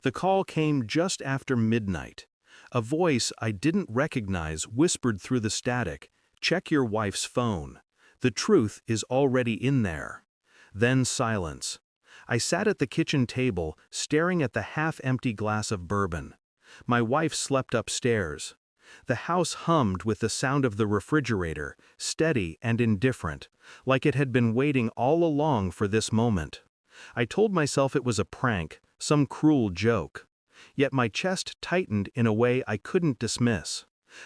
The call came just after midnight. A voice I didn't recognize whispered through the static, "Check your wife's phone. The truth is already in there." Then silence. I sat at the kitchen table, staring at the half-empty glass of bourbon. My wife slept upstairs. The house hummed with the sound of the refrigerator, steady and indifferent, like it had been waiting all along for this moment. I told myself it was a prank, some cruel joke. Yet my chest tightened in a way I couldn't dismiss.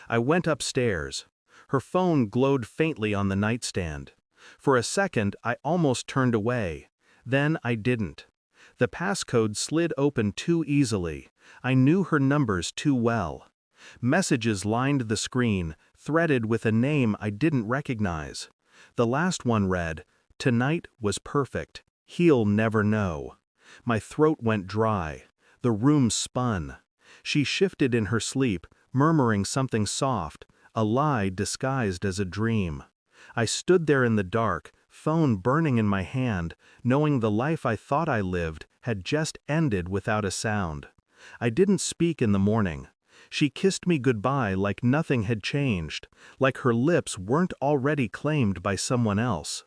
I went upstairs. Her phone glowed faintly on the nightstand. For a second, I almost turned away. Then I didn't. The passcode slid open too easily. I knew her numbers too well. Messages lined the screen, threaded with a name I didn't recognize. The last one read, "Tonight was perfect. He'll never know." My throat went dry. The room spun. She shifted in her sleep, murmuring something soft, a lie disguised as a dream. I stood there in the dark, phone burning in my hand, knowing the life I thought I lived had just ended without a sound. I didn't speak in the morning. She kissed me goodbye like nothing had changed, like her lips weren't already claimed by someone else.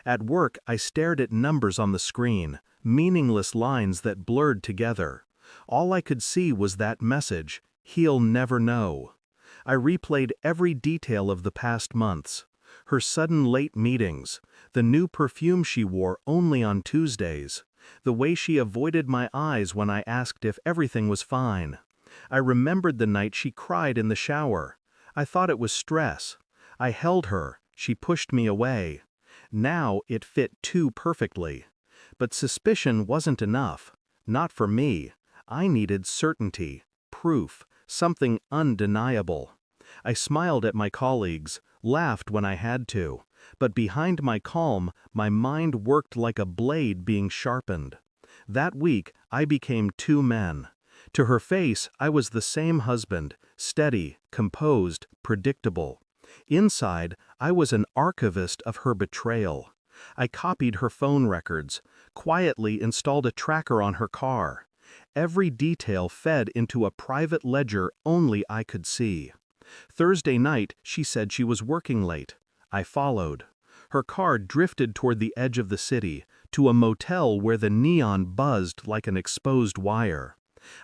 At work, I stared at numbers on the screen, meaningless lines that blurred together. All I could see was that message, "He'll never know." I replayed every detail of the past months. Her sudden late meetings, the new perfume she wore only on Tuesdays, the way she avoided my eyes when I asked if everything was fine. I remembered the night she cried in the shower. I thought it was stress. I held her, she pushed me away. Now it fit too perfectly. But suspicion wasn't enough. Not for me. I needed certainty, proof, something undeniable. I smiled at my colleagues, laughed when I had to, but behind my calm, my mind worked like a blade being sharpened. That week, I became two men. To her face, I was the same husband, steady, composed, predictable. Inside, I was an archivist of her betrayal. I copied her phone records, quietly installed a tracker on her car. Every detail fed into a private ledger only I could see. Thursday night, she said she was working late. I followed. Her car drifted toward the edge of the city, to a motel where the neon buzzed like an exposed wire.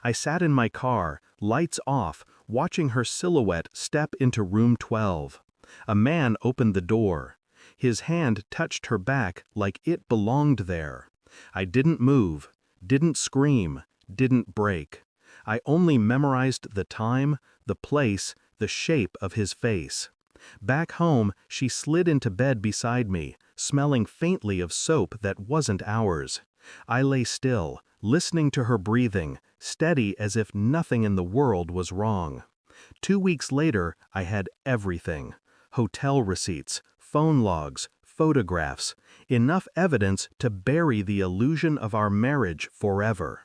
I sat in my car, lights off, watching her silhouette step into room 12. A man opened the door. His hand touched her back like it belonged there. I didn't move, didn't scream, didn't break. I only memorized the time, the place, the shape of his face. Back home, she slid into bed beside me, smelling faintly of soap that wasn't ours. I lay still, listening to her breathing, steady as if nothing in the world was wrong. 2 weeks later, I had everything. Hotel receipts, phone logs, photographs, enough evidence to bury the illusion of our marriage forever.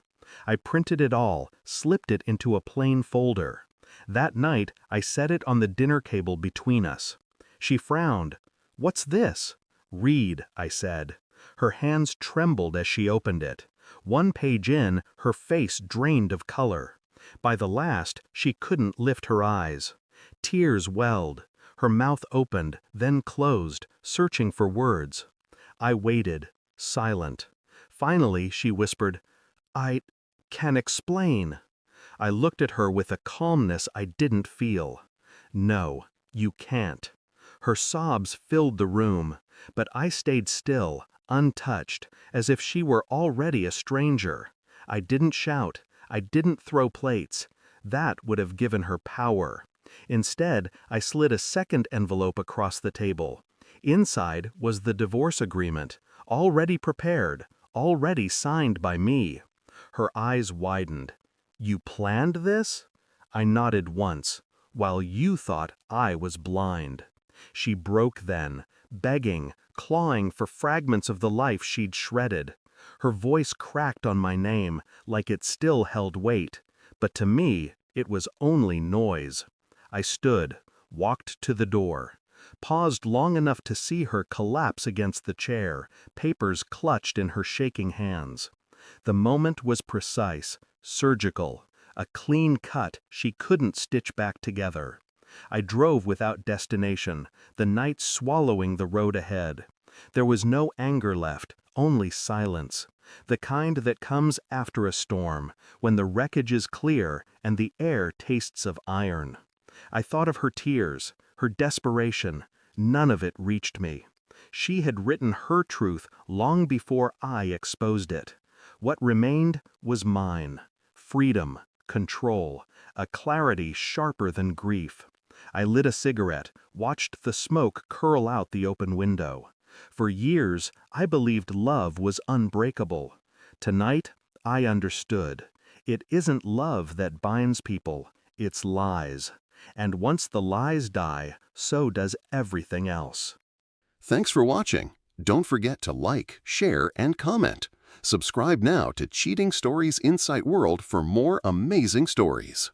I printed it all, slipped it into a plain folder. That night, I set it on the dinner table between us. She frowned. "What's this?" "Read," I said. Her hands trembled as she opened it. 1 page in, her face drained of color. By the last, she couldn't lift her eyes. Tears welled. Her mouth opened, then closed, searching for words. I waited, silent. Finally, she whispered, "I can explain." I looked at her with a calmness I didn't feel. "No, you can't." Her sobs filled the room, but I stayed still, untouched, as if she were already a stranger. I didn't shout. I didn't throw plates. That would have given her power. Instead, I slid a second envelope across the table. Inside was the divorce agreement, already prepared, already signed by me. Her eyes widened. "You planned this?" I nodded once, while you thought I was blind. She broke then, begging, clawing for fragments of the life she'd shredded. Her voice cracked on my name, like it still held weight, but to me, it was only noise. I stood, walked to the door, paused long enough to see her collapse against the chair, papers clutched in her shaking hands. The moment was precise, surgical, a clean cut she couldn't stitch back together. I drove without destination, the night swallowing the road ahead. There was no anger left, only silence. The kind that comes after a storm, when the wreckage is clear and the air tastes of iron. I thought of her tears, her desperation. None of it reached me. She had written her truth long before I exposed it. What remained was mine. Freedom, control, a clarity sharper than grief. I lit a cigarette, watched the smoke curl out the open window. For years, I believed love was unbreakable. Tonight, I understood. It isn't love that binds people, it's lies. And once the lies die, so does everything else. Thanks for watching. Don't forget to like, share, and comment. Subscribe now to Cheating Stories Insight World for more amazing stories.